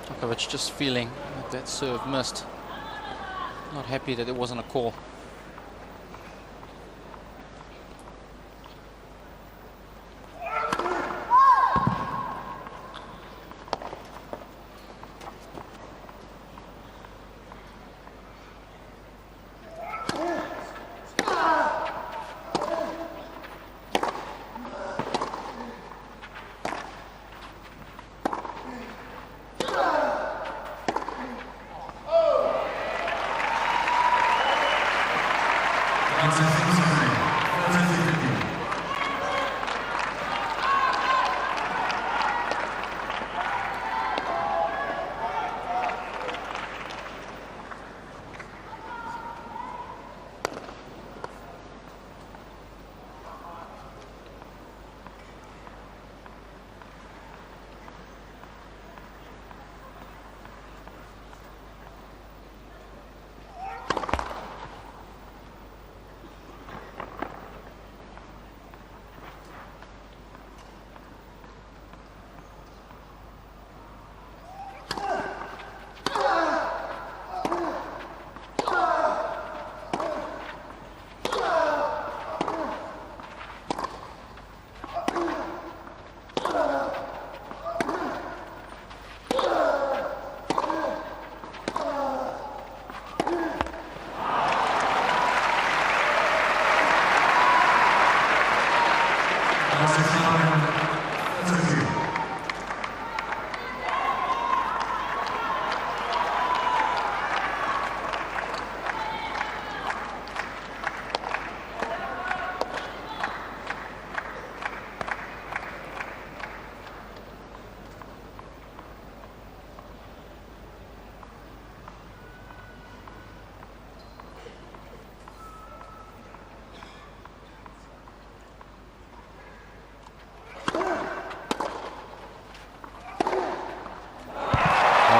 Djokovic just feeling that serve missed. Not happy that it wasn't a call.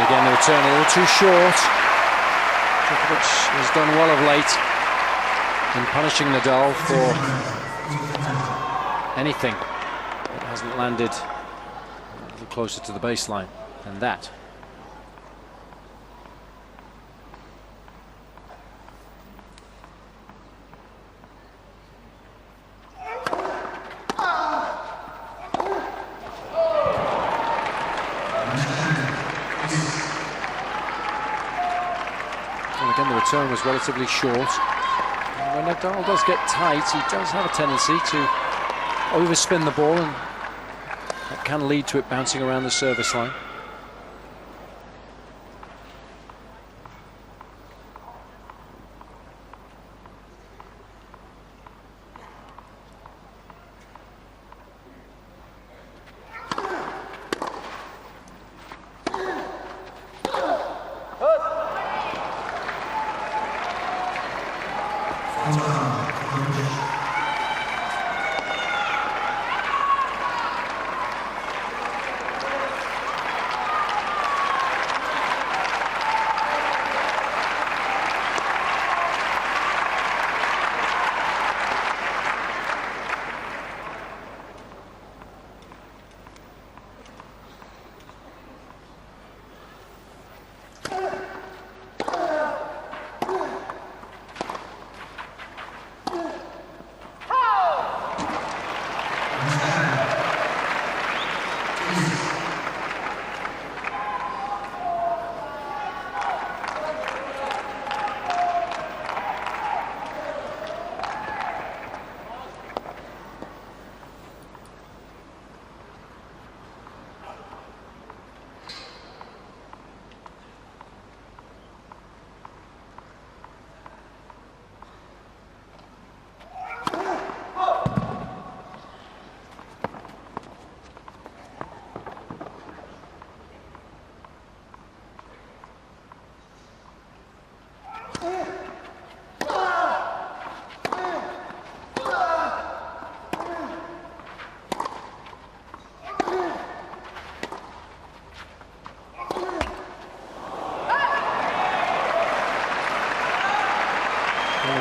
Again, the return a little too short. Djokovic has done well of late in punishing Nadal for anything that hasn't landed a little closer to the baseline than that. Again, the return was relatively short. And when Nadal does get tight, he does have a tendency to overspin the ball, and that can lead to it bouncing around the service line.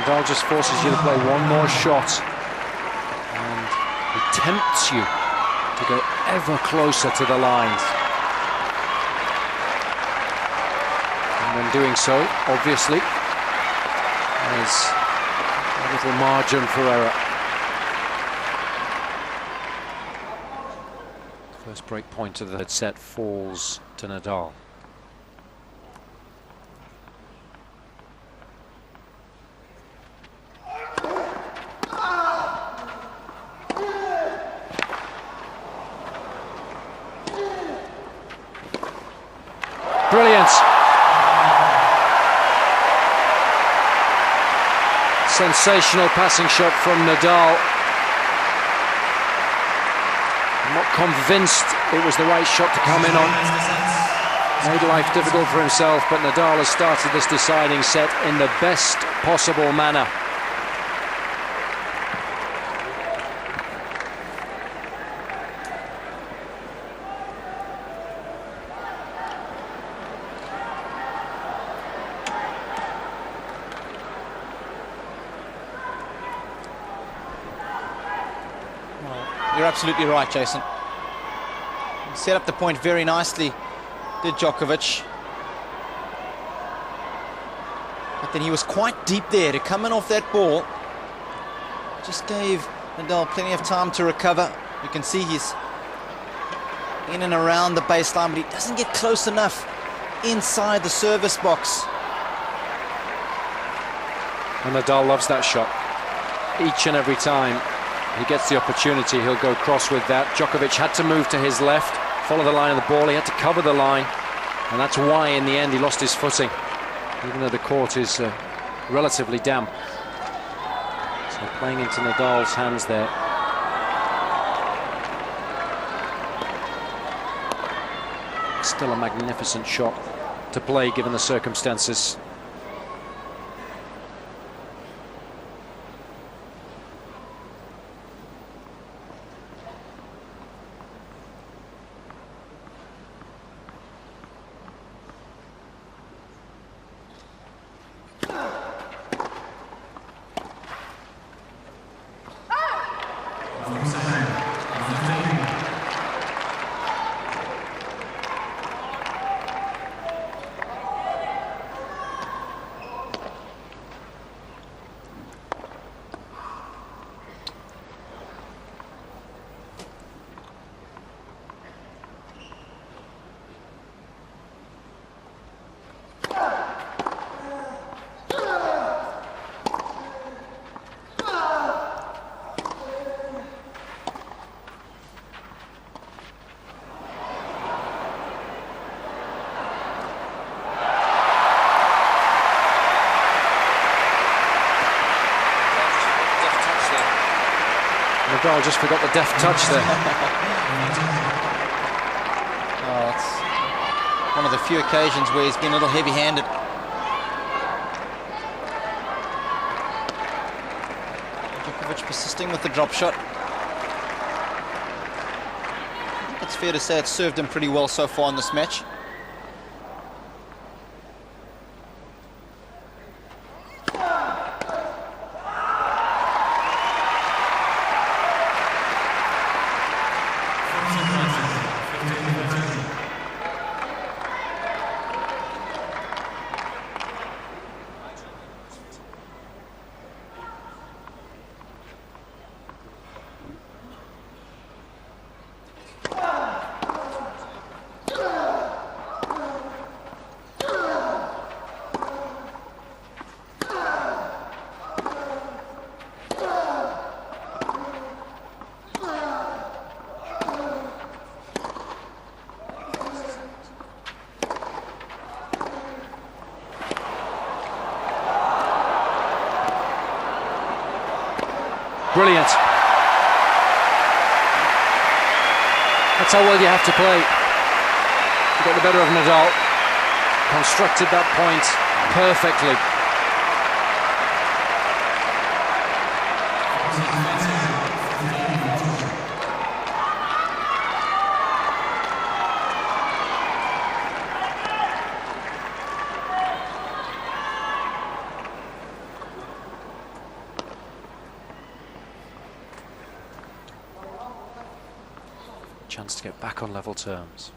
Nadal just forces you to play one more shot, and he tempts you to go ever closer to the lines. doing so, obviously. There's a little margin for error. First break point of the third set falls to Nadal. Brilliant. Sensational passing shot from Nadal. I'm not convinced it was the right shot to come in on. Made life difficult for himself, but Nadal has started this deciding set in the best possible manner. You're absolutely right, Jason. He set up the point very nicely, did Djokovic. But then he was quite deep there to come in off that ball. Just gave Nadal plenty of time to recover. You can see he's in and around the baseline, but he doesn't get close enough inside the service box. And Nadal loves that shot. Each and every time he gets the opportunity, he'll go cross with that. Djokovic had to move to his left, follow the line of the ball. He had to cover the line, and that's why in the end he lost his footing, even though the court is relatively damp. So playing into Nadal's hands there. Still a magnificent shot to play given the circumstances. Nadal just forgot the deft touch there. Oh, it's one of the few occasions where he's been a little heavy-handed. Djokovic persisting with the drop shot. I think it's fair to say it's served him pretty well so far in this match. Brilliant. That's how well you have to play. You got the better of Nadal. Constructed that point perfectly. Chance to get back on level terms.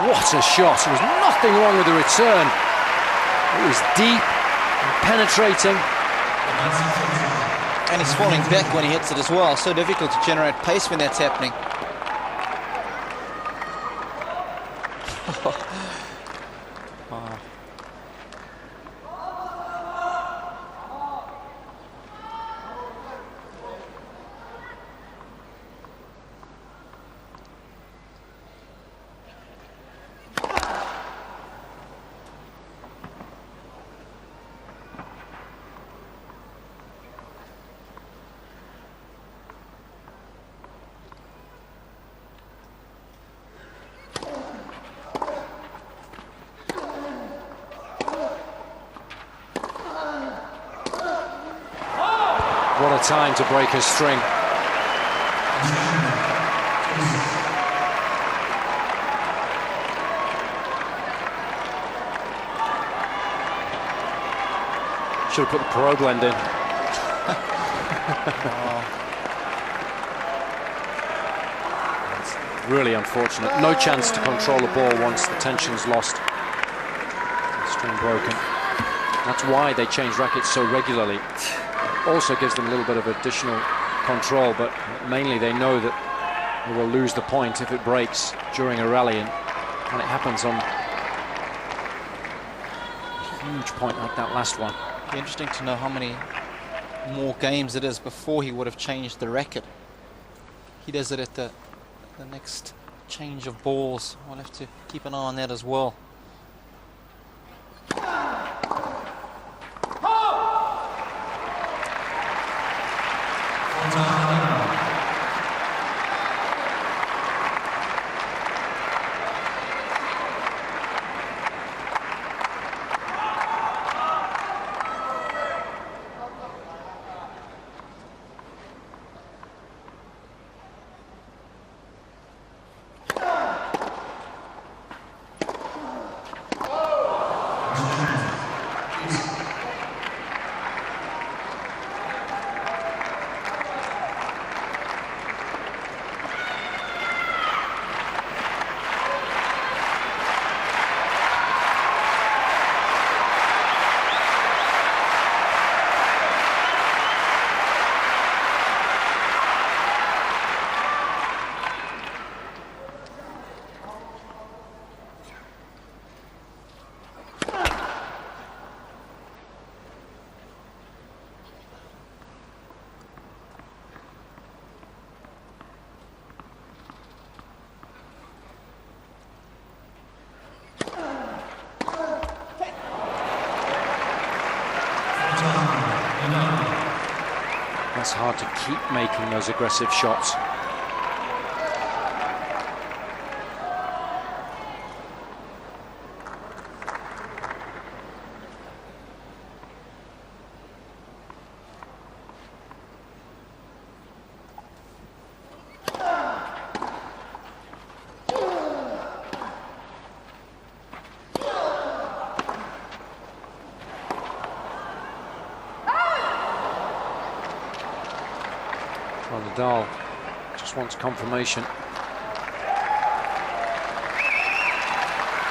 What a shot. There was nothing wrong with the return. It was deep and penetrating. And he's falling back when he hits it as well. So difficult to generate pace when that's happening. What a time to break a string. Should have put the Pro blend in. It's really unfortunate. No chance to control the ball once the tension's lost. The string broken. That's why they change rackets so regularly. Also gives them a little bit of additional control, but mainly they know that they will lose the point if it breaks during a rally, and when it happens on a huge point like that last one. It'd be interesting to know how many more games it is before he would have changed the racket. He does it at the next change of balls. We'll have to keep an eye on that as well. It's hard to keep making those aggressive shots. Well, Nadal just wants confirmation.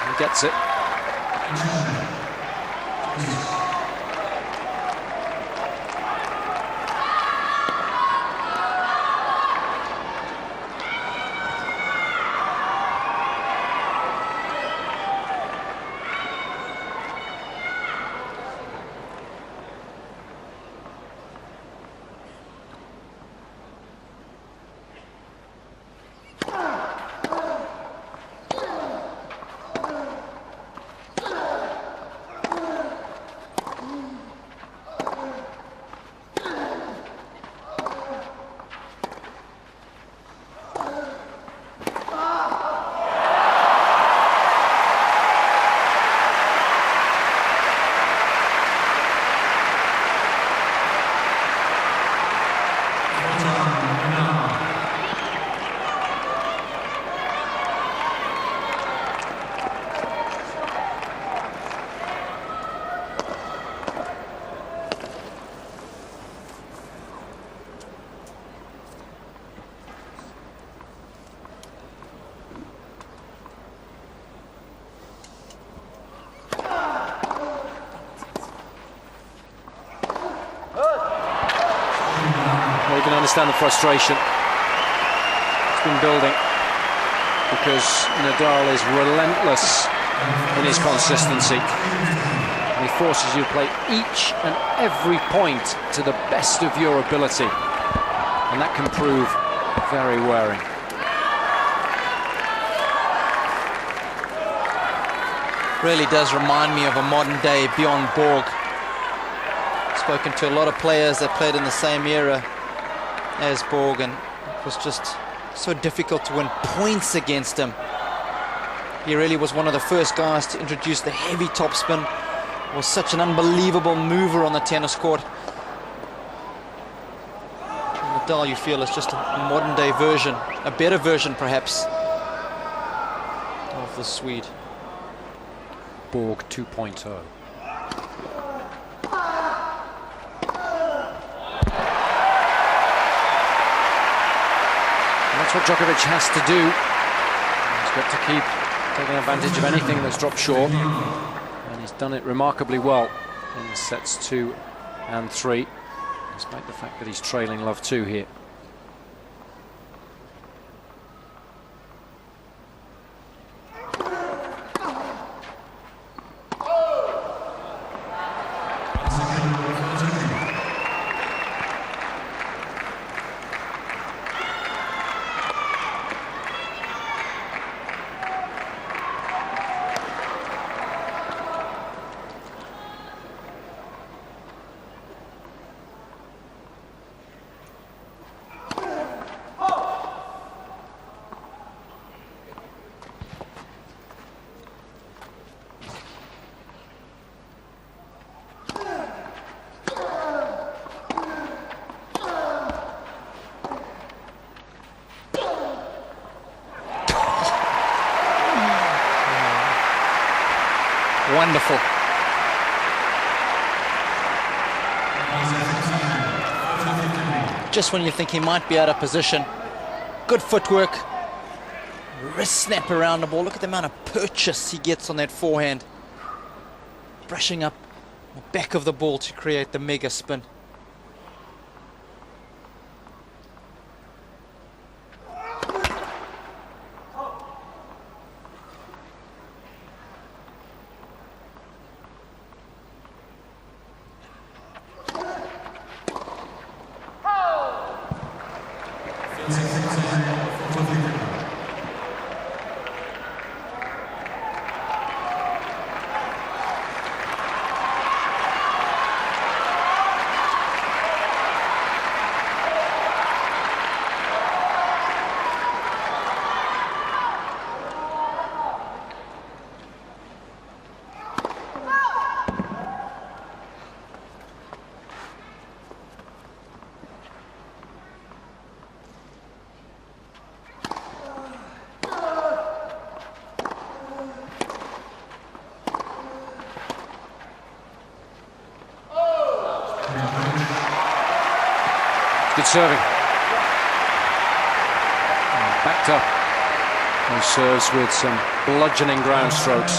He gets it. understand the frustration. It's been building because Nadal is relentless in his consistency. And he forces you to play each and every point to the best of your ability. And that can prove very wearing. Really does remind me of a modern day Bjorn Borg. Spoken to a lot of players that played in the same era as Borg, and it was just so difficult to win points against him. He really was one of the first guys to introduce the heavy topspin. Was such an unbelievable mover on the tennis court. Nadal, you feel, is just a modern day version, a better version perhaps, of the Swede. Borg 2.0. That's what Djokovic has to do. He's got to keep taking advantage of anything that's dropped short. And he's done it remarkably well in sets 2 and 3, despite the fact that he's trailing love 2 here. Wonderful. Just when you think he might be out of position, good footwork, wrist snap around the ball. Look at the amount of purchase he gets on that forehand, brushing up the back of the ball to create the mega spin. Good serving. Backed up. He serves with some bludgeoning ground strokes.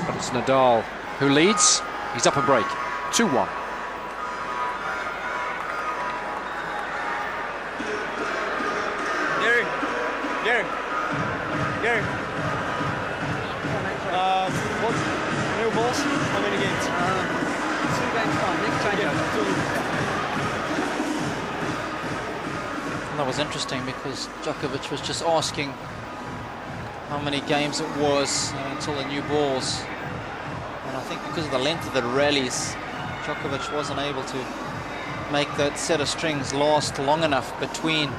But it's Nadal who leads. He's up a break. 2-1. Gary. What? New balls? How many games? 2 games fine. Next time. That was interesting because Djokovic was just asking how many games it was until the new balls. And I think because of the length of the rallies, Djokovic wasn't able to make that set of strings last long enough between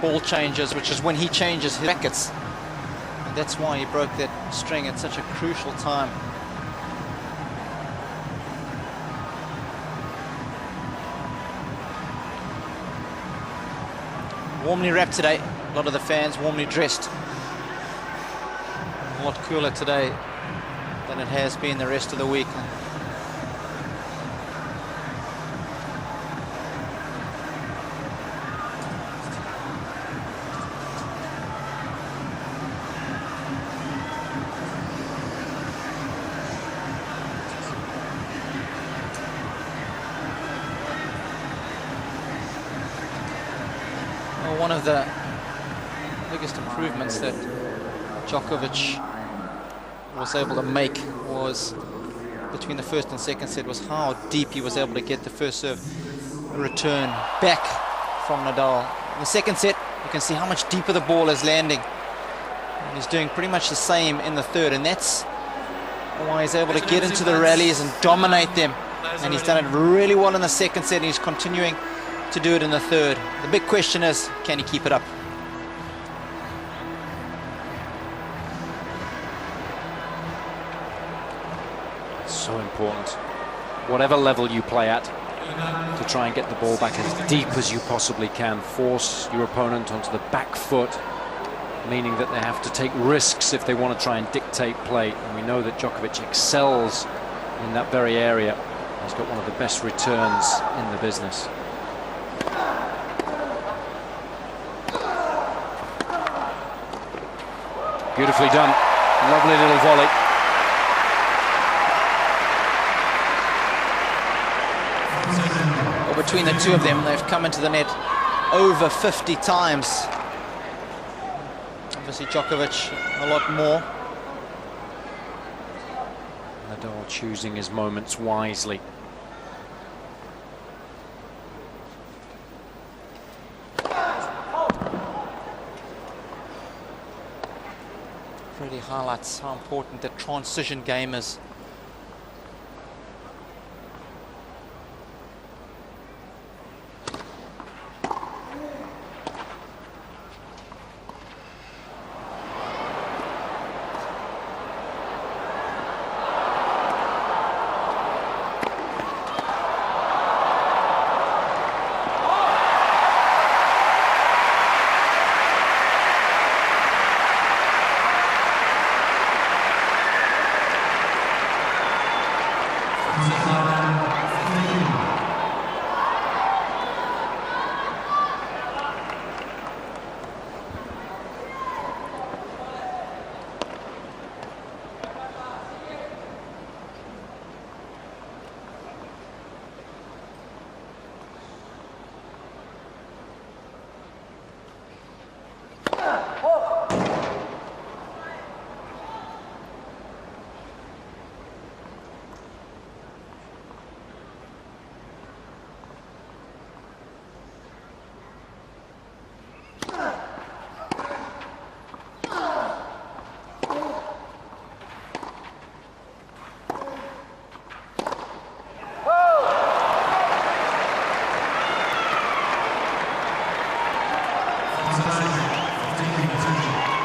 ball changes, which is when he changes his rackets. And that's why he broke that string at such a crucial time. Warmly wrapped today, a lot of the fans warmly dressed. A lot cooler today than it has been the rest of the week. Well, one of the biggest improvements that Djokovic was able to make was between the first and second set was how deep he was able to get the first serve return back from Nadal. In the second set, you can see how much deeper the ball is landing. And he's doing pretty much the same in the third, and that's why he's able to get into the rallies and dominate them. And he's done it really well in the second set, and he's continuing to do it in the third. The big question is, can he keep it up? So important, whatever level you play at, to try and get the ball back as deep as you possibly can. Force your opponent onto the back foot, meaning that they have to take risks if they want to try and dictate play. And we know that Djokovic excels in that very area. He's got one of the best returns in the business. Beautifully done. Lovely little volley. Well, between the two of them, they've come into the net over 50 times. Obviously Djokovic a lot more. Nadal choosing his moments wisely. Really highlights how important the transition game is.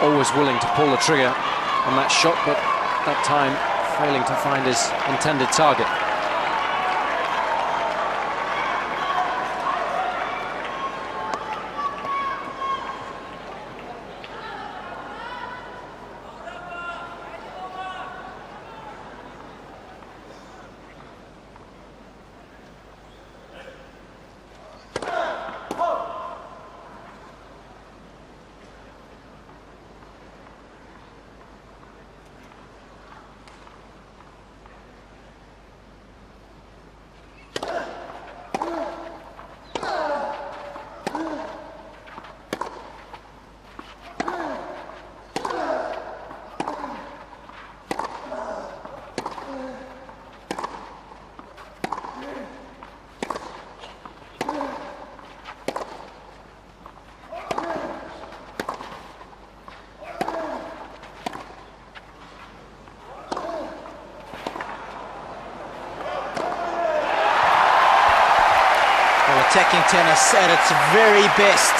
Always willing to pull the trigger on that shot, but that time failing to find his intended target. Attacking tennis at its very best.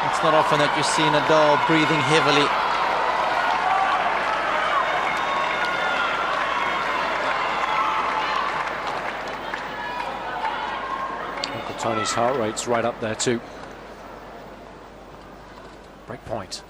It's not often that you see Nadal breathing heavily. Uncle Tony's heart rate's right up there too. Break point.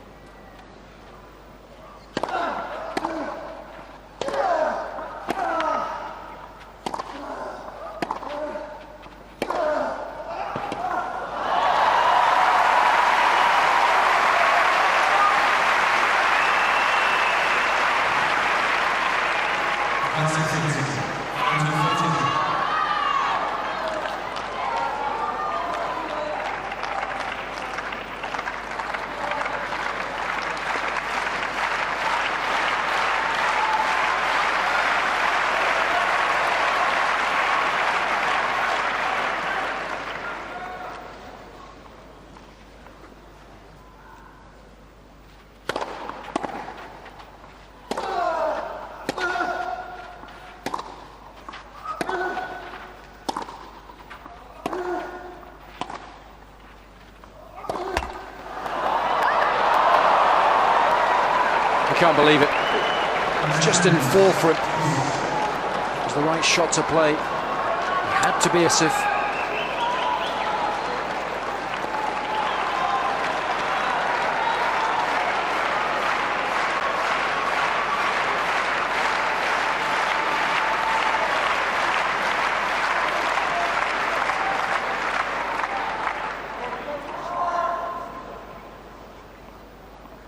can't believe it. Just didn't fall for it. It was the right shot to play. He had to be aggressive.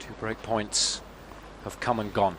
2 break points have come and gone.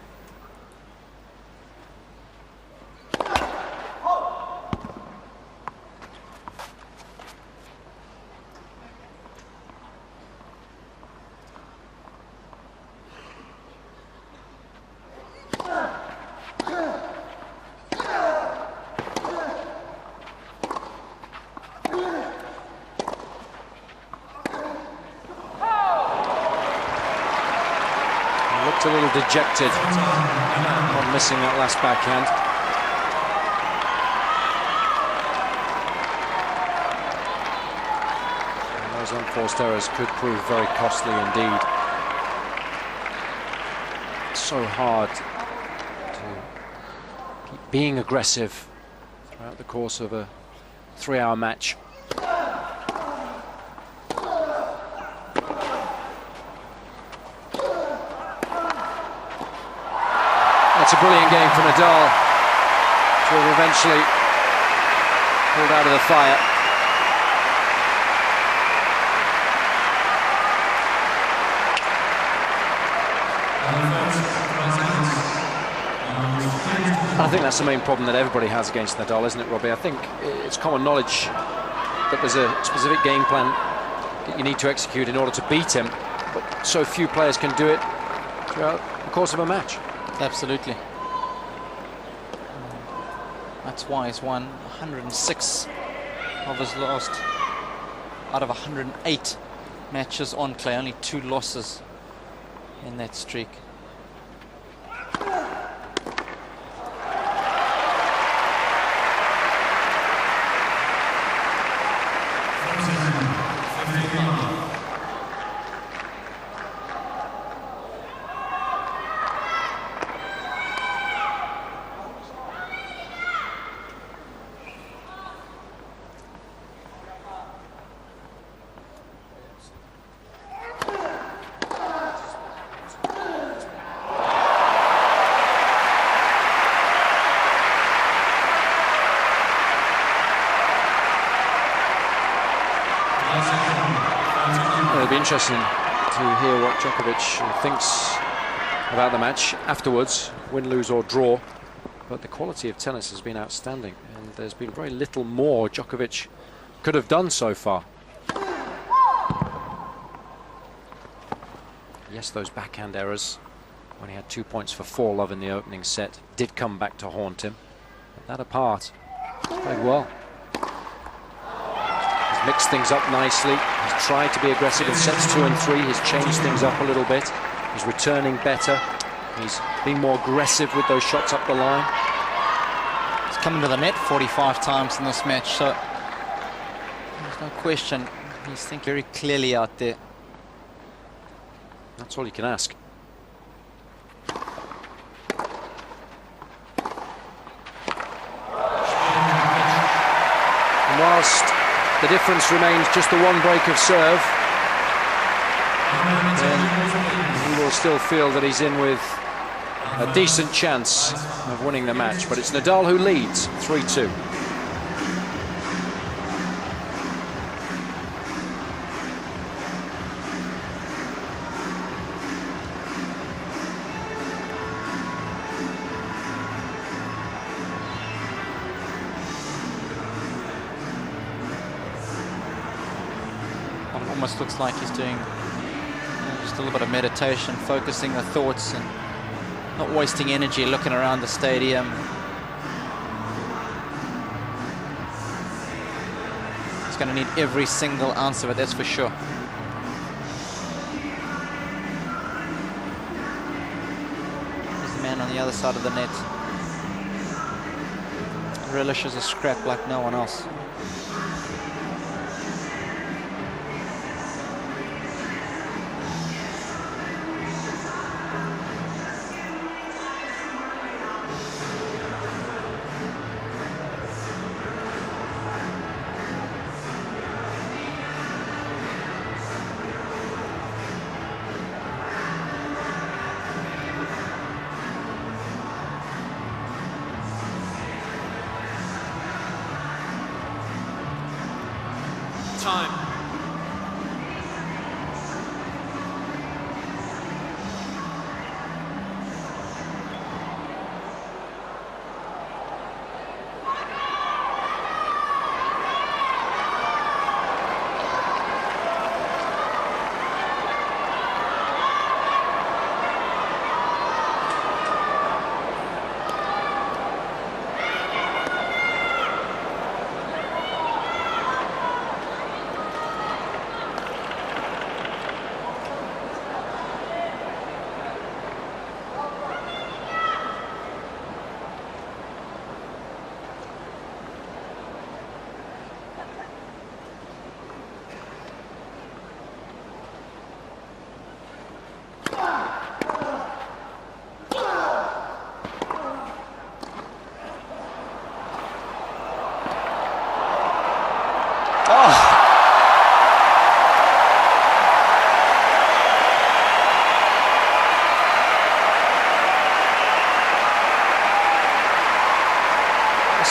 A little dejected on missing that last backhand. And those unforced errors could prove very costly indeed. It's so hard to keep being aggressive throughout the course of a 3-hour match. It's a brilliant game for Nadal to have eventually pulled out of the fire. I think that's the main problem that everybody has against Nadal, isn't it, Robbie? I think it's common knowledge that there's a specific game plan that you need to execute in order to beat him, but so few players can do it throughout the course of a match. Absolutely. That's why he's won 106 of his last out of 108 matches on clay. Only 2 losses in that streak. It'll be interesting to hear what Djokovic thinks about the match afterwards, win, lose or draw. But the quality of tennis has been outstanding, and there's been very little more Djokovic could have done so far. Yes, those backhand errors, when he had 2 points for 4-love in the opening set, did come back to haunt him. But that apart, played well. He's mixed things up nicely. He's tried to be aggressive in sets 2 and 3. He's changed things up a little bit. He's returning better. He's been more aggressive with those shots up the line. He's come into the net 45 times in this match, so there's no question he's thinking very clearly out there. That's all you can ask. And whilst the difference remains just the 1 break of serve, then he will still feel that he's in with a decent chance of winning the match. But it's Nadal who leads 3-2. Almost looks like he's doing just a little bit of meditation, focusing the thoughts and not wasting energy looking around the stadium. He's going to need every single ounce of it, that's for sure. There's the man on the other side of the net. Relishes a scrap like no one else.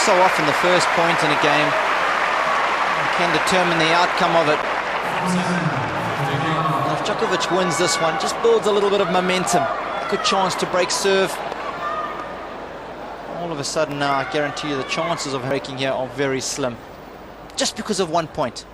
so often the first point in a game can determine the outcome of it. And if Djokovic wins this one, just builds a little bit of momentum. Good chance to break serve. All of a sudden now, I guarantee you the chances of breaking here are very slim. Just because of 1 point.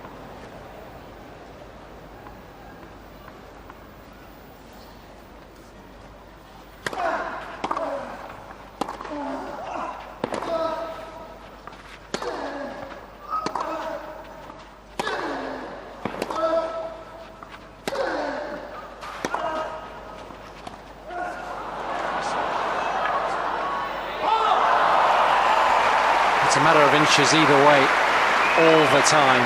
It's a matter of inches either way, all the time.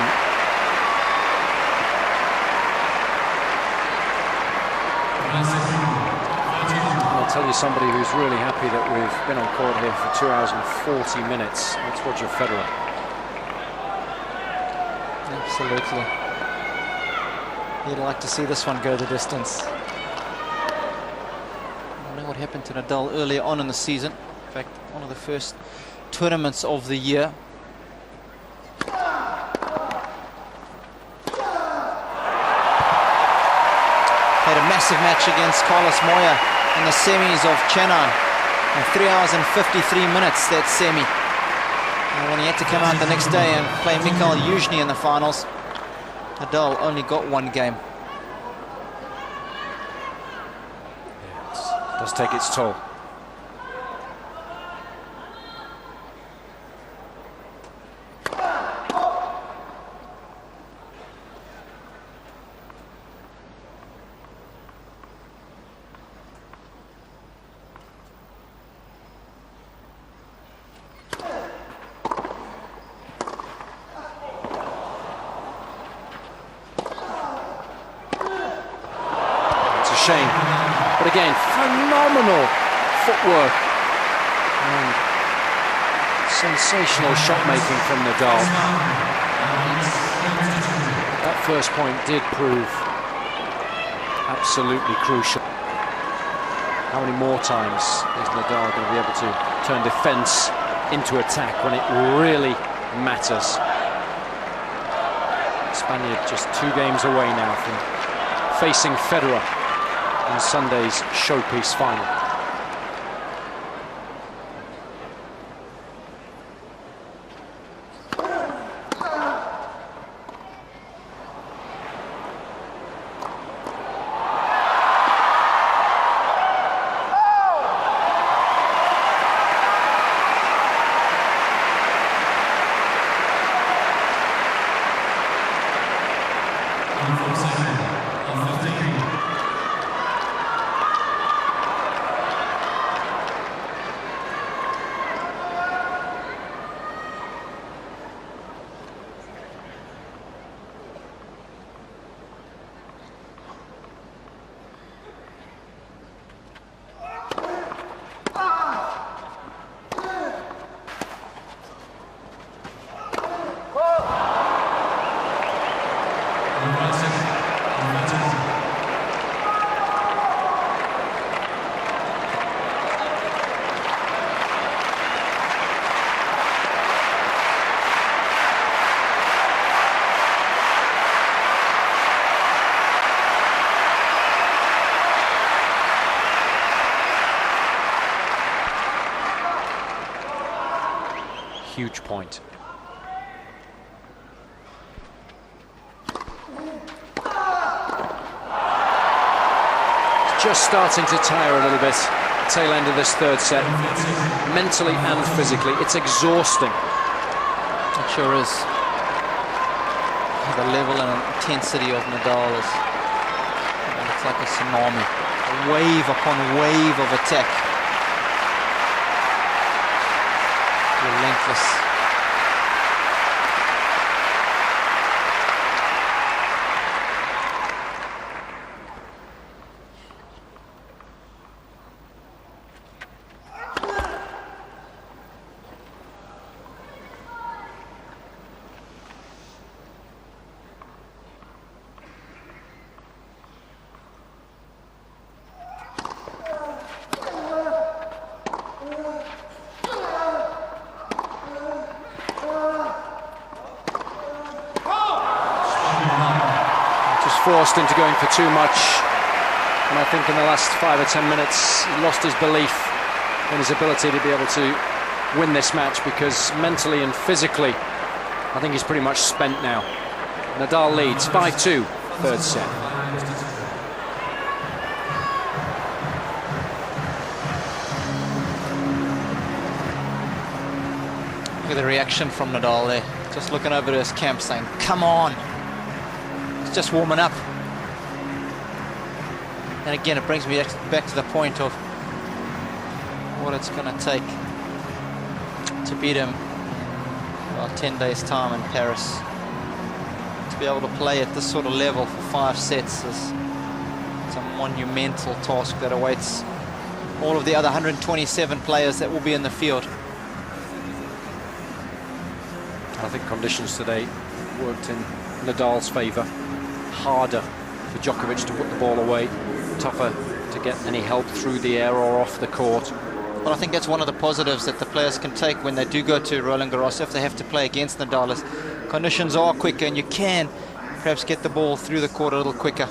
I'll tell you somebody who's really happy that we've been on court here for 2 hours and 40 minutes. That's Roger Federer. Absolutely. He'd like to see this one go the distance. I don't know what happened to Nadal earlier on in the season. In fact, one of the first tournaments of the year. Had a massive match against Carlos Moya in the semis of Chennai. In 3 hours and 53 minutes, that semi. And when he had to come out the next day and play Mikhail Yuzhny in the finals, Nadal only got 1 game. It does take its toll. Shame, but again, phenomenal footwork and sensational shot making from Nadal. That first point did prove absolutely crucial. How many more times is Nadal going to be able to turn defense into attack when it really matters? Spaniard just 2 games away now from facing Federer in Sunday's showpiece final. Huge point. Just starting to tire a little bit. Tail end of this 3rd set, mentally and physically. It's exhausting. It sure is. The level and intensity of Nadal is, it's like a tsunami. A wave upon wave of attack. Relentless. forced into going for too much. And I think in the last 5 or 10 minutes, he lost his belief in his ability to be able to win this match, because mentally and physically, I think he's pretty much spent now. Nadal leads 5-2, third set. Look at the reaction from Nadal there. Just looking over to his camp saying, come on. It's just warming up. And again, it brings me back to the point of what it's going to take to beat him in about 10 days' time in Paris. To be able to play at this sort of level for 5 sets is a monumental task that awaits all of the other 127 players that will be in the field. I think conditions today worked in Nadal's favour. Harder for Djokovic to put the ball away. Tougher to get any help through the air or off the court. Well, I think that's one of the positives that the players can take when they do go to Roland Garros, if they have to play against Nadal, is conditions are quicker and you can perhaps get the ball through the court a little quicker.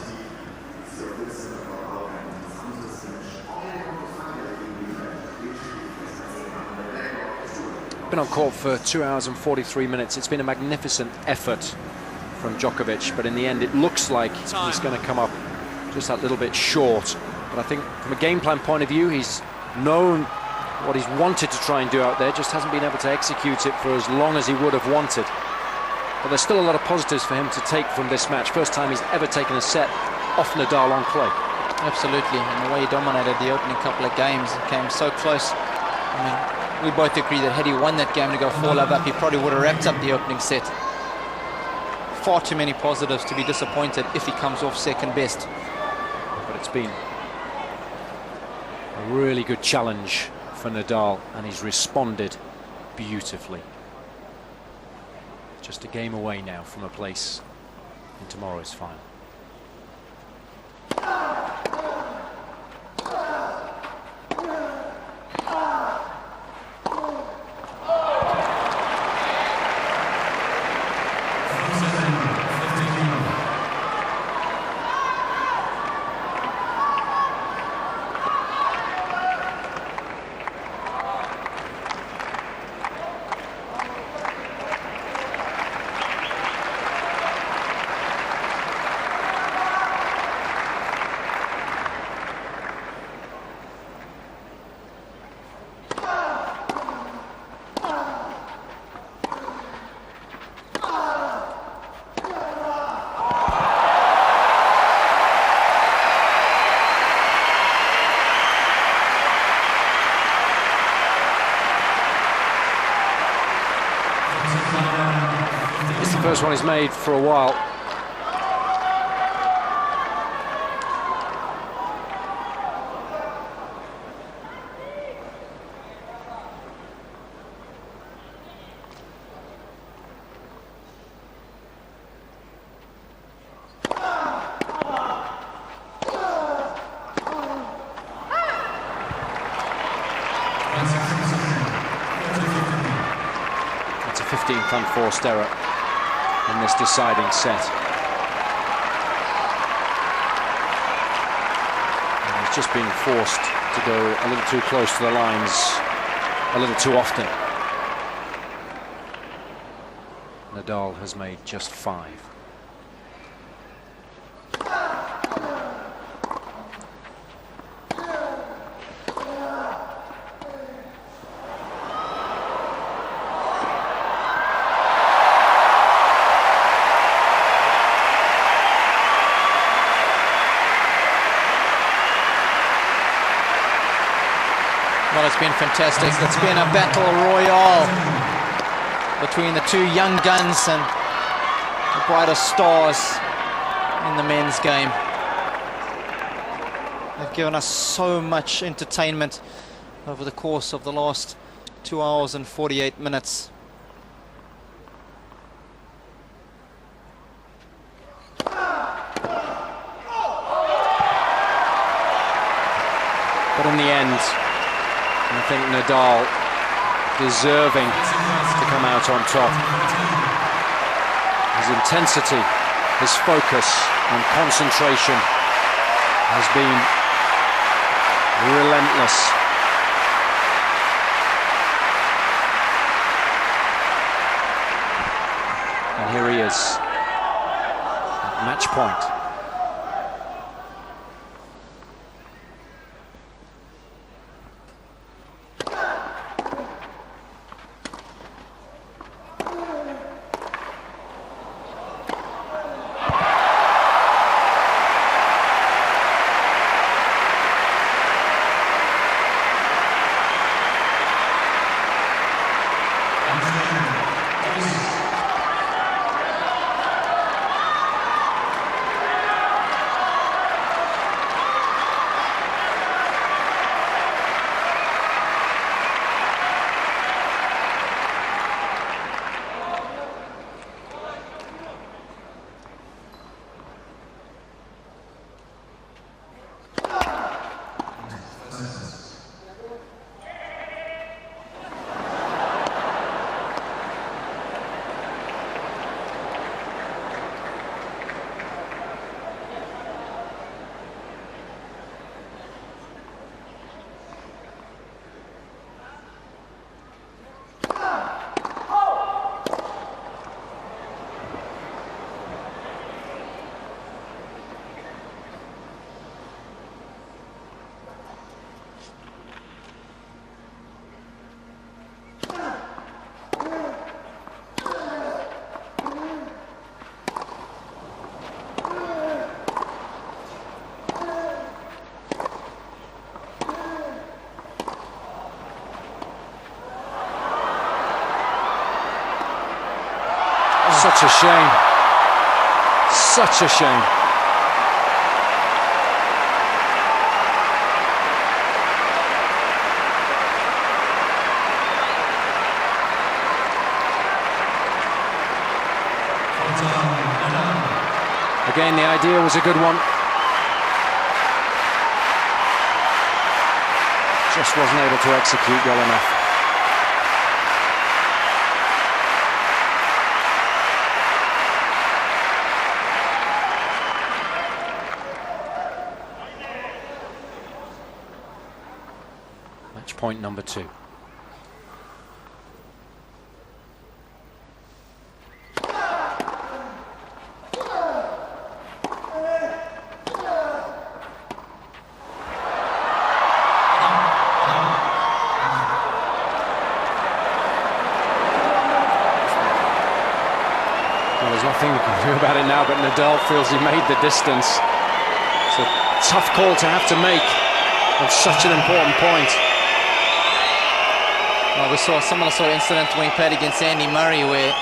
Been on court for 2 hours and 43 minutes. It's been a magnificent effort from Djokovic, but in the end it looks like he's going to come up just that little bit short. But I think from a game plan point of view, he's known what he's wanted to try and do out there, just hasn't been able to execute it for as long as he would have wanted. But there's still a lot of positives for him to take from this match. First time he's ever taken a set off Nadal on clay. Absolutely, and the way he dominated the opening couple of games, it came so close. I mean, we both agree that had he won that game to go 4-love up, he probably would have wrapped up the opening set. Far too many positives to be disappointed if he comes off second best. But it's been a really good challenge for Nadal, and he's responded beautifully. Just a game away now from a place in tomorrow's final. First one he's made for a while. That's a 15th unforced error in this deciding set. And he's just been forced to go a little too close to the lines a little too often. Nadal has made just 5. Well, it's been fantastic. It's been a battle royale between the two young guns and the brightest stars in the men's game. They've given us so much entertainment over the course of the last 2 hours and 48 minutes. But in the end, I think Nadal deserving to come out on top. His intensity, his focus, And concentration has been relentless. And here he is at match point. Such a shame. Such a shame. Again, the idea was a good one. Just wasn't able to execute well enough. Match point number 2. Well, there's nothing we can do about it now, but Nadal feels he made the distance. It's a tough call to have to make on such an important point. Well, we saw a similar sort of incident when he played against Andy Murray, where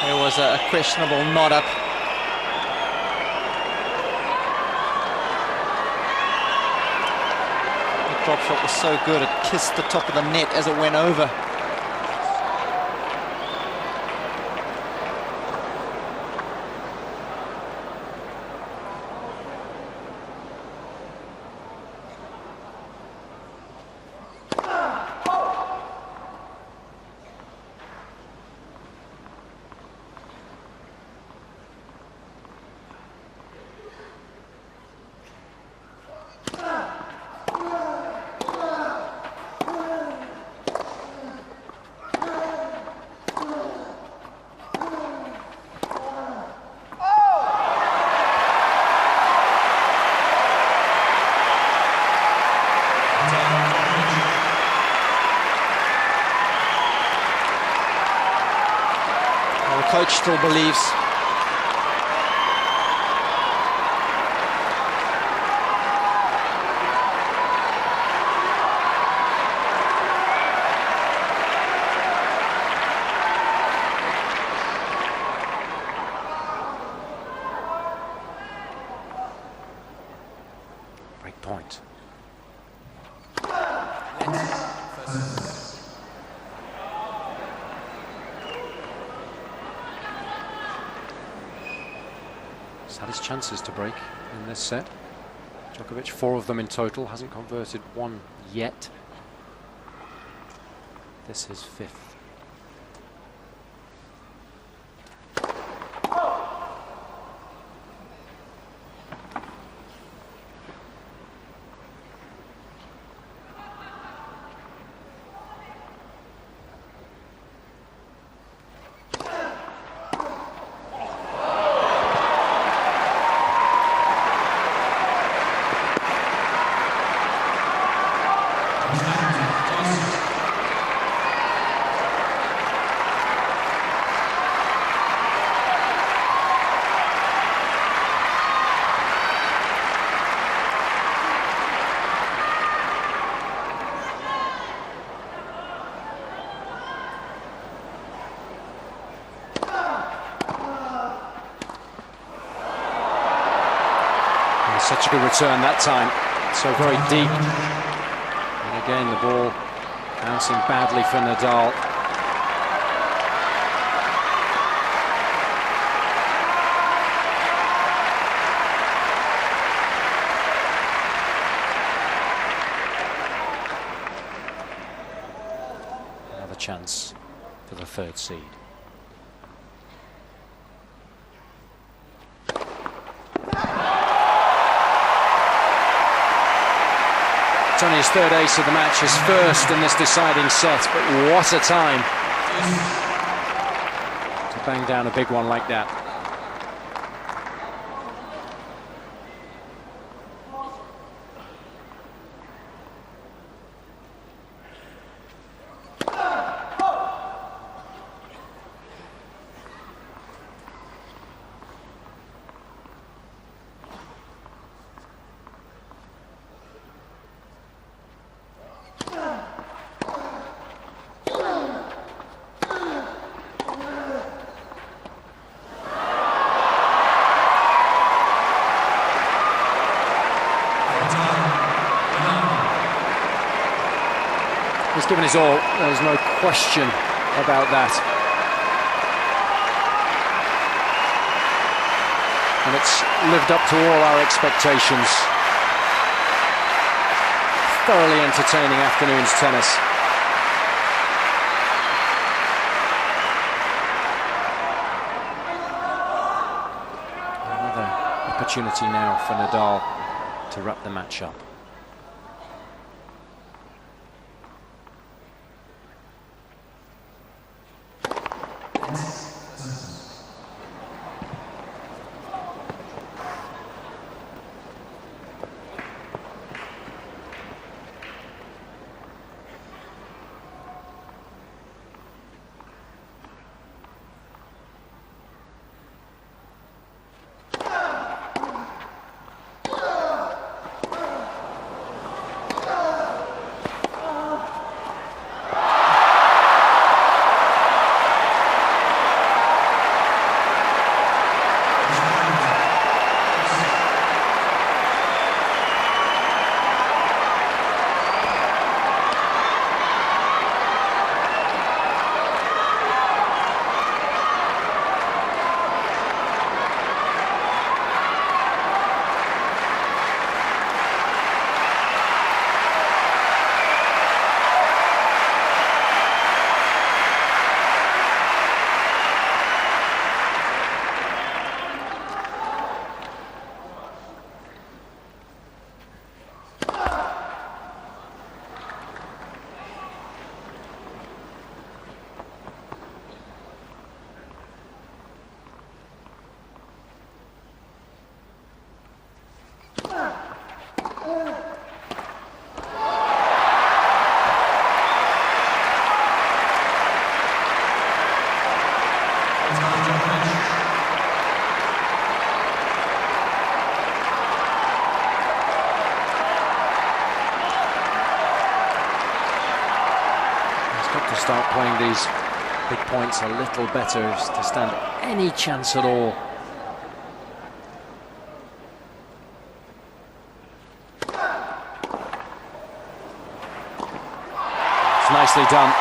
there was a questionable knot up. The drop shot was so good, it kissed the top of the net as it went over. The coach still believes. Break point. He's had his chances to break in this set. Djokovic, 4 of them in total, hasn't converted one yet. This is 5th. the return that time. So very deep. And again, the ball bouncing badly for Nadal. Another chance for the third seed. It's only his third ace of the match, his first in this deciding set, but what a time to bang down a big one like that. He's given his all, there's no question about that. And it's lived up to all our expectations. Thoroughly entertaining afternoon's tennis. Another opportunity now for Nadal to wrap the match up. To start playing these big points a little better to stand any chance at all. It's nicely done.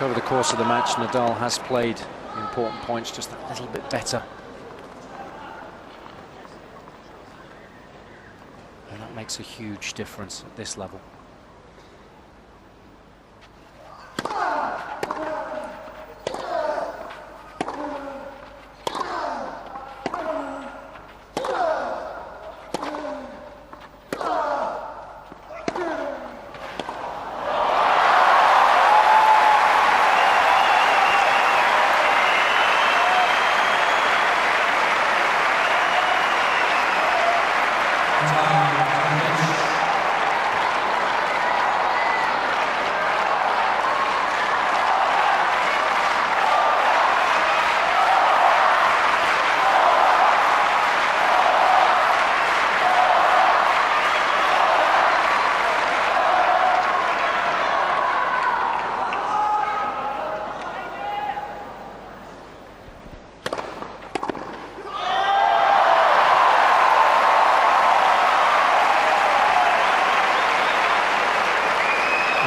Over the course of the match, Nadal has played the important points just a little bit better. And that makes a huge difference at this level.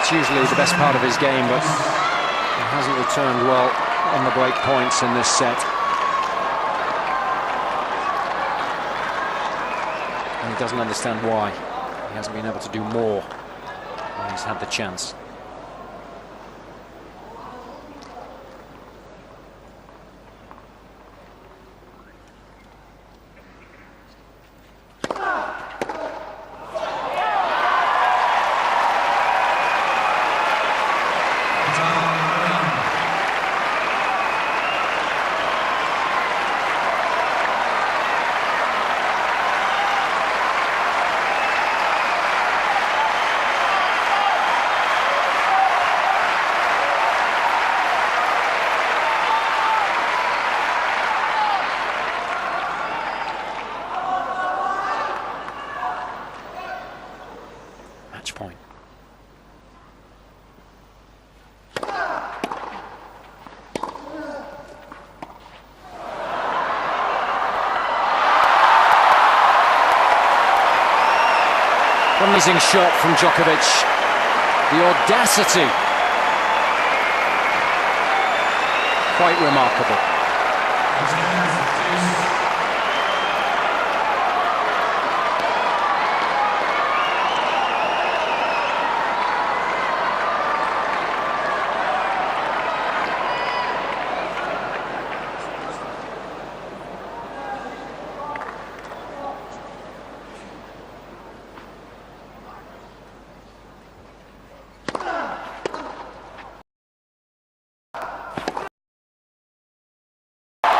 That's usually the best part of his game, but he hasn't returned well on the break points in this set. And he doesn't understand why. He hasn't been able to do more when he's had the chance. Match point. Amazing shot from Djokovic. The audacity. Quite remarkable.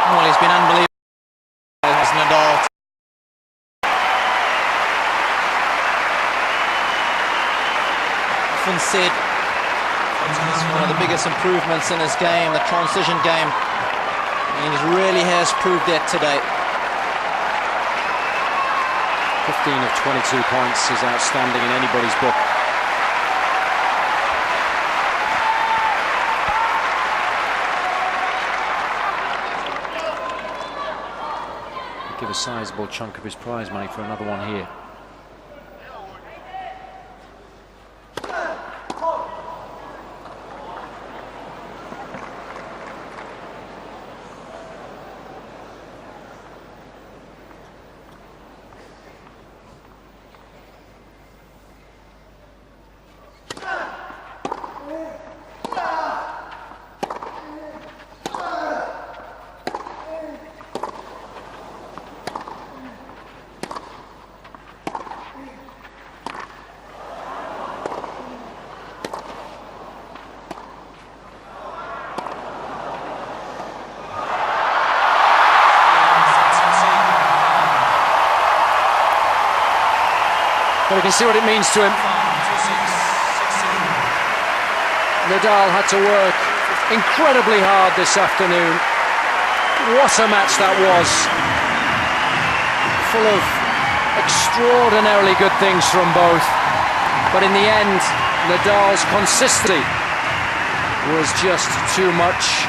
Well, he's been unbelievable, as Nadal. Often said it's one of the biggest improvements in his game, the transition game. And he really has proved that today. 15 of 22 points is outstanding in anybody's book. Give a sizable chunk of his prize money for another one here. But we can see what it means to him. Nadal had to work incredibly hard this afternoon. What a match that was. Full of extraordinarily good things from both. But in the end, Nadal's consistency was just too much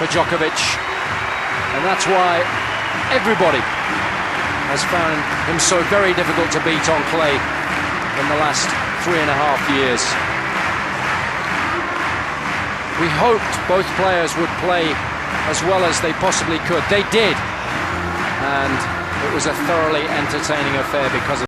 for Djokovic. And that's why everybody has found him so very difficult to beat on clay in the last 3.5 years. We hoped both players would play as well as they possibly could. They did, and it was a thoroughly entertaining affair because of